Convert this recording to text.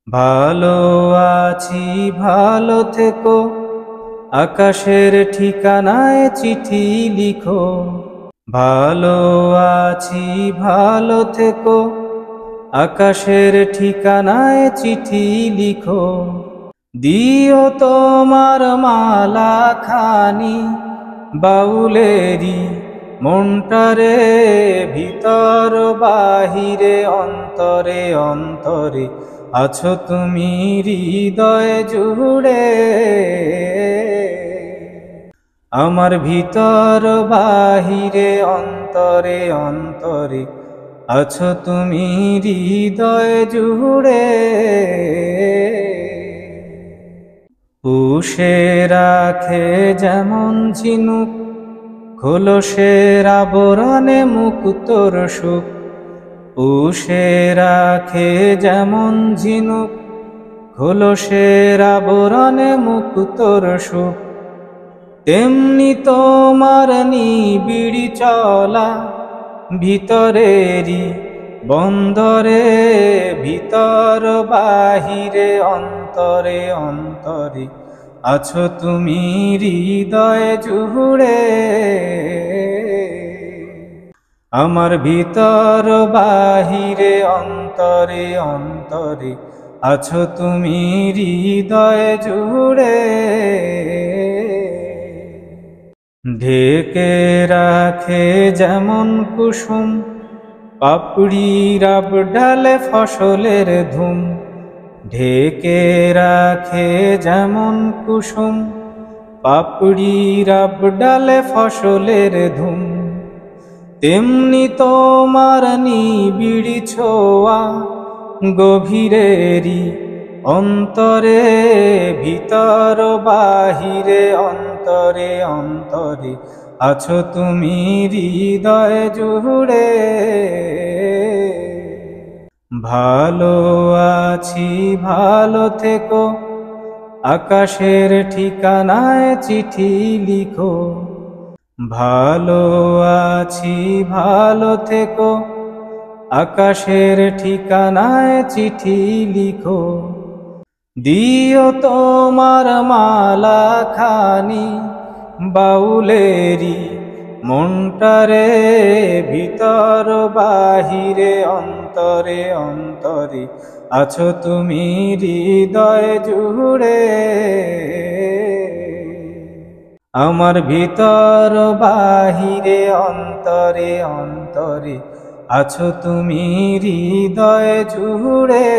ভালো আছি ভালো থেকো, আকাশের ঠিকানায় চিঠি লিখো। ভালো আছি ভালো থেকো, আকাশের ঠিকানায় চিঠি লিখো। দিও তোমার মালা খানি বাউলেরি মনটারে, ভিতর বাহিরে অন্তরে অন্তরে আছো তুমি হৃদয় জুড়ে। আমার ভিতর বাহিরে অন্তরে অন্তরে আছো তুমি হৃদয় জুড়ে। পুষে রাখে যেমন ঝিনুক খোলসের আবরণে মুক্তোর সুখ। পুষে রাখে যেমন ঝিনুক খোলসের আবরণে মুক্তোর সুখ। তেমনি তোমার নিবিড়ি চলা ভিতরেরই বন্দরে, ভিতর বাহিরে অন্তরে অন্তরে আছো তুমি হৃদয় জুড়ে। আমার ভিতর বাহিরে অন্তরে অন্তরে আছো তুমি হৃদয় জুড়ে। ঢেকে রাখে যেমন কুসুম পাপড়ির আবডালে ফসলের ধুম। ঢেকে রাখে যেমন কুসুম পাপড়ির আবডালে ফসলের ধুম। তেমনি তোমার নিবিড়ি ছোঁয়া গভীরেরই অন্তরে, ভিতর বাহিরে অন্তরে অন্তরে আছো তুমি হৃদয় জুড়ে। ভালো আছি ভালো থেকো, আকাশের ঠিকানায় চিঠি লিখো। ভালো আছি ভালো থেকো, আকাশের ঠিকানায় চিঠি লিখো। দিও তোমার মালা খানি বাউলেরি মনটারে, ভিতর বাহিরে অন্তরে অন্তরে আছো তুমি হৃদয় জুড়ে। আমার ভিতর বাহিরে অন্তরে অন্তরে আছো তুমি হৃদয় জুড়ে।